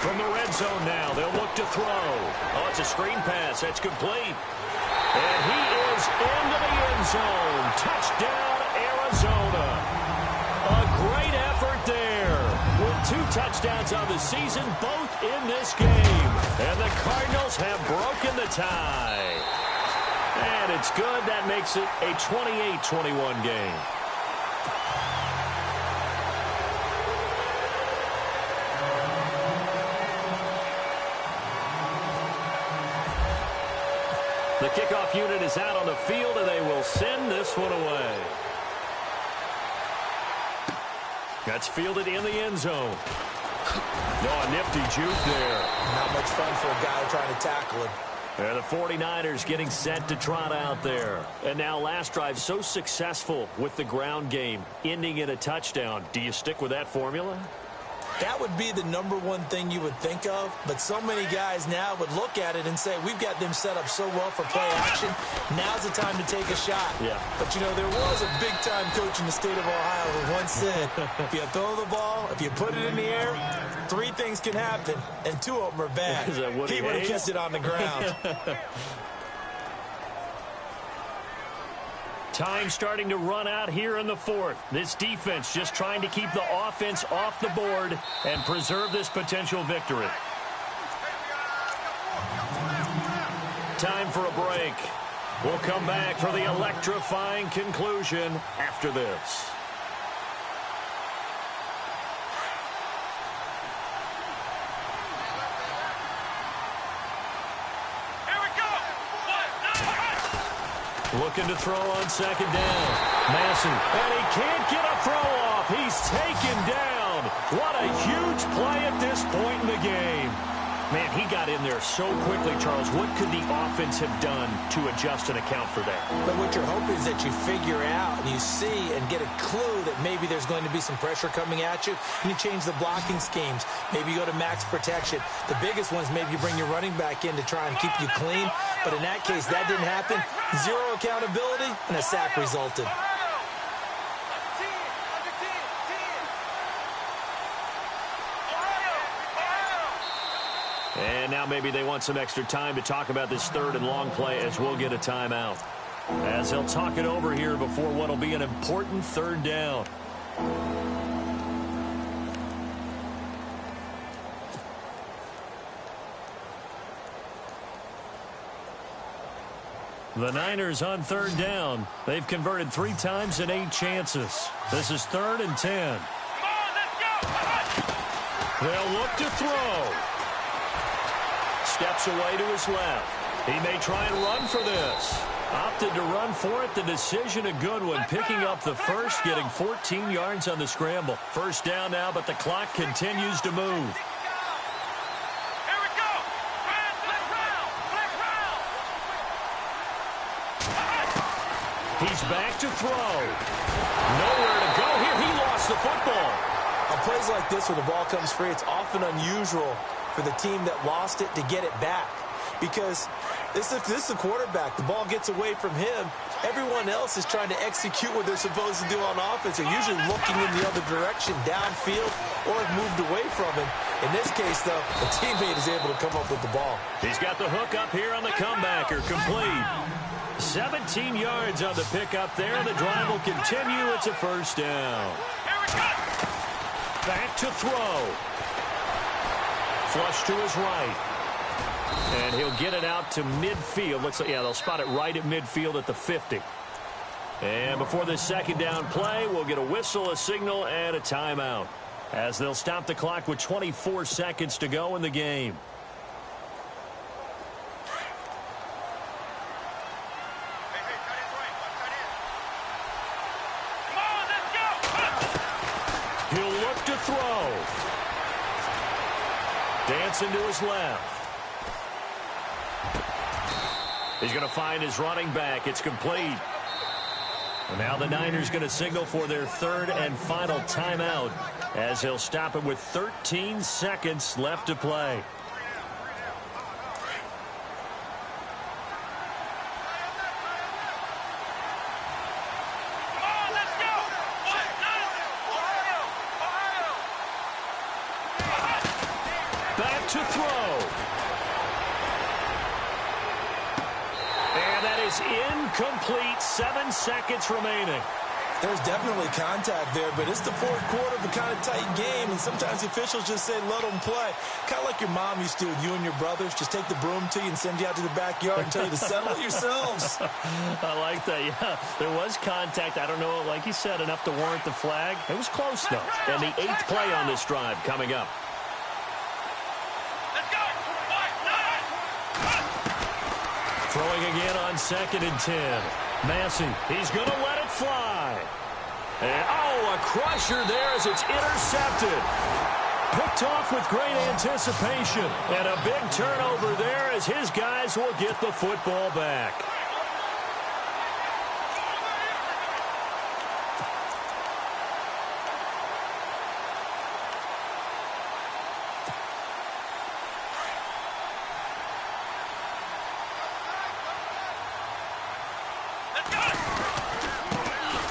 From the red zone now, they'll look to throw. Oh, it's a screen pass. That's complete. And he is into the end zone. Touchdown, Arizona. A great effort there. With 2 touchdowns on the season, both in this game. And the Cardinals have broken the tie. And it's good. That makes it a 28-21 game. The kickoff unit is out on the field, and they will send this one away. That's fielded in the end zone. Oh, a nifty juke there. Not much fun for a guy trying to tackle him. And the 49ers getting set to trot out there. And now last drive so successful with the ground game, ending in a touchdown. Do you stick with that formula? That would be the #1 thing you would think of, but so many guys now would look at it and say, we've got them set up so well for play action, now's the time to take a shot. Yeah. But, you know, there was a big-time coach in the state of Ohio who once said, if you throw the ball, if you put it in the air, 3 things can happen, and 2 of them are bad. Is that Woody He would have Hayes? kept it on the ground. Time starting to run out here in the 4th. This defense just trying to keep the offense off the board and preserve this potential victory. Time for a break. We'll come back for the electrifying conclusion after this. Looking to throw on 2nd down. Mason, and he can't get a throw off. He's taken down. What a huge play at this point in the game. Man, he got in there so quickly, Charles. What could the offense have done to adjust and account for that? But what you're hoping is that you figure out and you see and get a clue that maybe there's going to be some pressure coming at you, and you change the blocking schemes. Maybe you go to max protection. The biggest ones, maybe you bring your running back in to try and keep you clean. But in that case, that didn't happen. 0 accountability, and a sack resulted. And now maybe they want some extra time to talk about this 3rd and long play as we'll get a timeout. As they'll talk it over here before what will be an important 3rd down. The Niners on third down. They've converted 3 times in 8 chances. This is 3rd and 10. They'll look to throw. Steps away to his left. He may try and run for this. Opted to run for it. The decision a good one. Picking up the first, getting 14 yards on the scramble. First down now, but the clock continues to move. He's back to throw. Nowhere to go here. He lost the football. On plays like this where the ball comes free, it's often unusual for the team that lost it to get it back. Because this is the quarterback. The ball gets away from him. Everyone else is trying to execute what they're supposed to do on offense. They're usually looking in the other direction, downfield, or have moved away from him. In this case, though, the teammate is able to come up with the ball. He's got the hook up here on the comebacker. Complete. 17 yards on the pickup there. The drive will continue. It's a first down. Back to throw. Flush to his right. And he'll get it out to midfield. Looks like, yeah, they'll spot it right at midfield at the 50. And before this second down play, we'll get a whistle, a signal, and a timeout, as they'll stop the clock with 24 seconds to go in the game. He'll look to throw. Dancing to his left. He's going to find his running back. It's complete. And now the Niners going to signal for their 3rd and final timeout, as he'll stop it with 13 seconds left to play. Back to throw. And that is incomplete. 7 seconds remaining. There's definitely contact there, but it's the fourth quarter of a kind of tight game, and sometimes the officials just say, let them play. Kind of like your mom used to with you and your brothers. Just take the broom to you and send you out to the backyard and tell you to settle it yourselves. I like that, yeah. There was contact. I don't know, like you said, enough to warrant the flag. It was close, though. And the 8th play on this drive coming up. Throwing again on 2nd and 10. Massey, he's going to let it fly. And, oh, a crusher there as it's intercepted. Picked off with great anticipation. And a big turnover there as his guys will get the football back.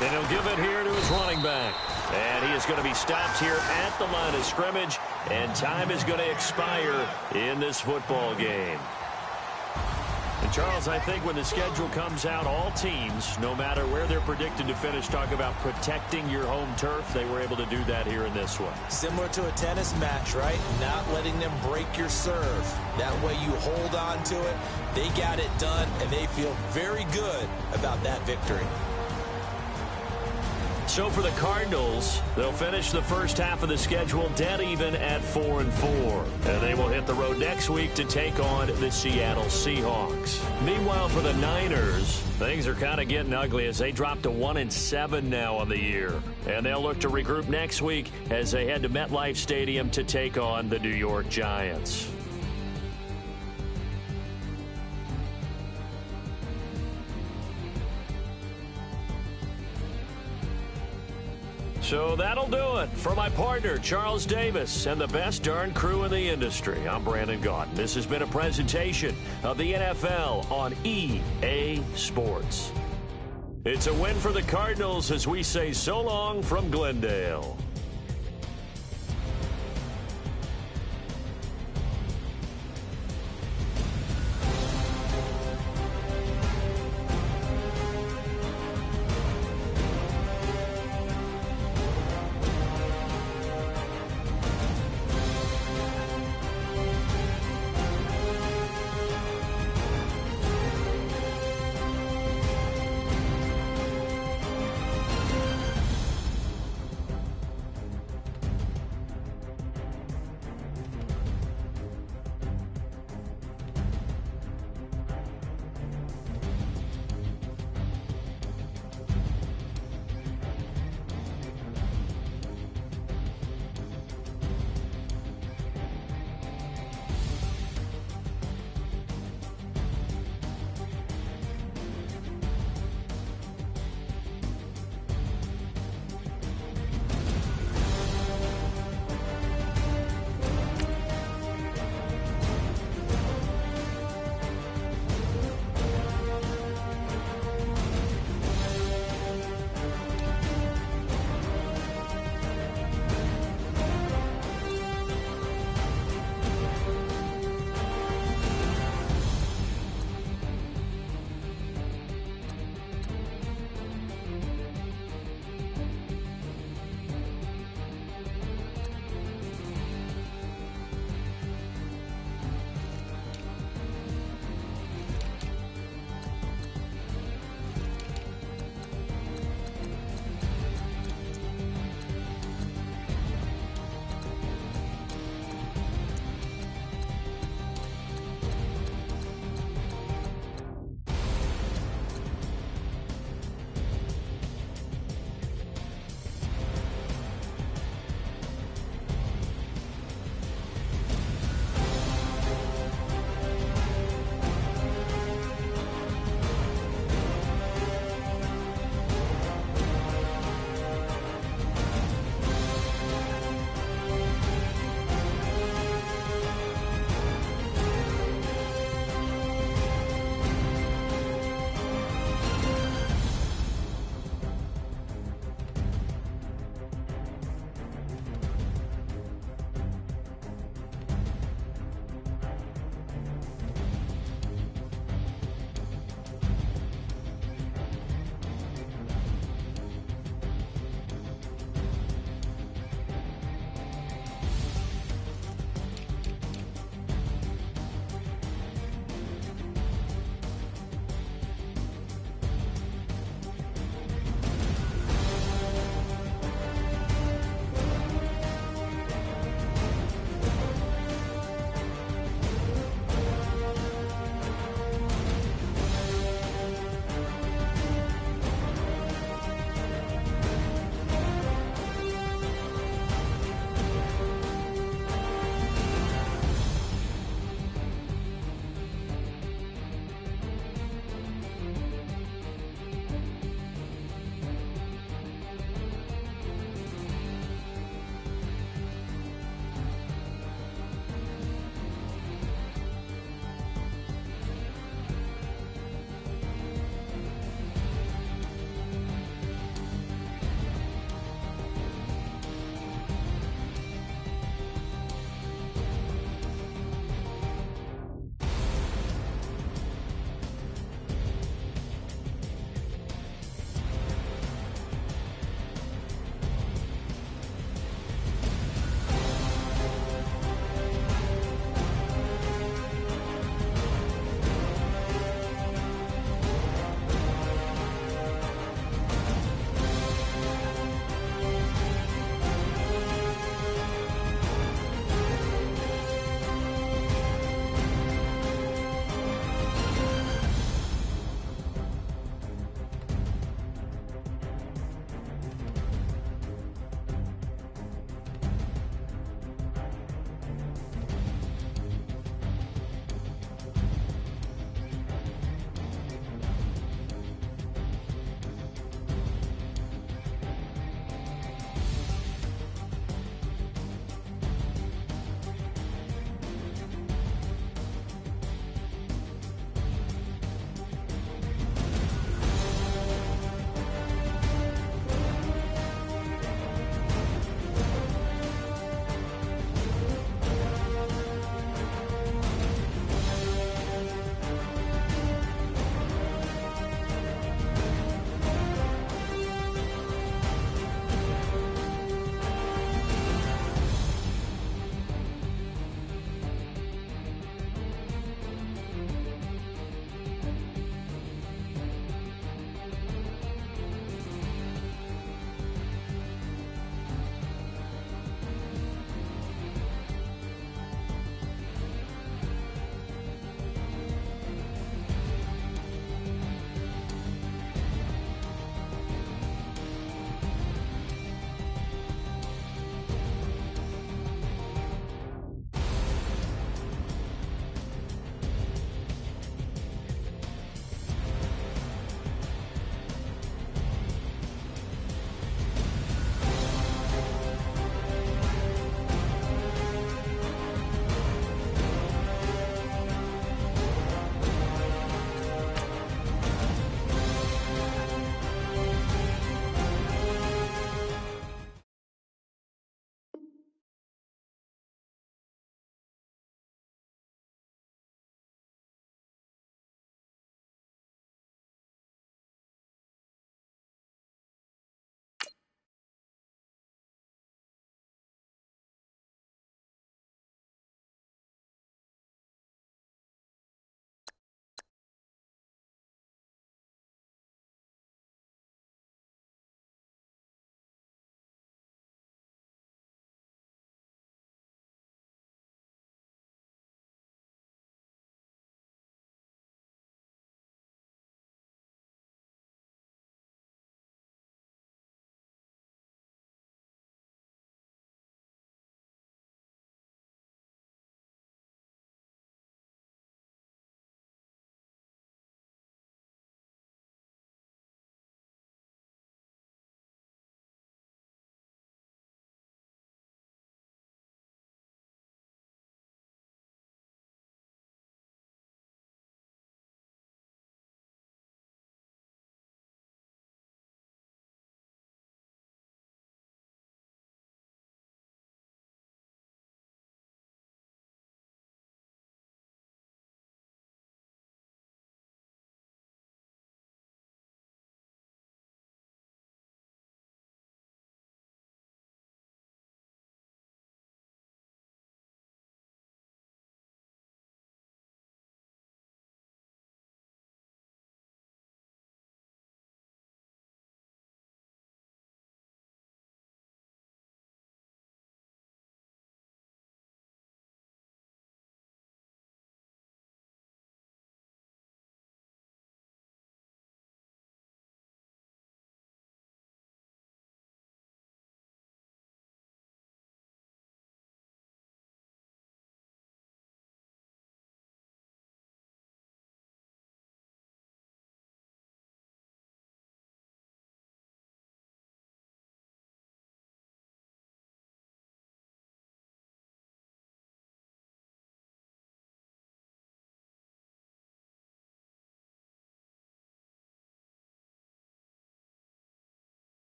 And he'll give it here to his running back. And he is going to be stopped here at the line of scrimmage. And time is going to expire in this football game. And Charles, I think when the schedule comes out, all teams, no matter where they're predicted to finish, talk about protecting your home turf. They were able to do that here in this one. Similar to a tennis match, right? Not letting them break your serve. That way you hold on to it. They got it done, and they feel very good about that victory. So for the Cardinals, they'll finish the first half of the schedule dead even at 4-4. And they will hit the road next week to take on the Seattle Seahawks. Meanwhile, for the Niners, things are kind of getting ugly as they drop to 1-7 now on the year. And they'll look to regroup next week as they head to MetLife Stadium to take on the New York Giants. So that'll do it. For my partner, Charles Davis, and the best darn crew in the industry, I'm Brandon Gaudin. This has been a presentation of the NFL on EA Sports. It's a win for the Cardinals as we say so long from Glendale.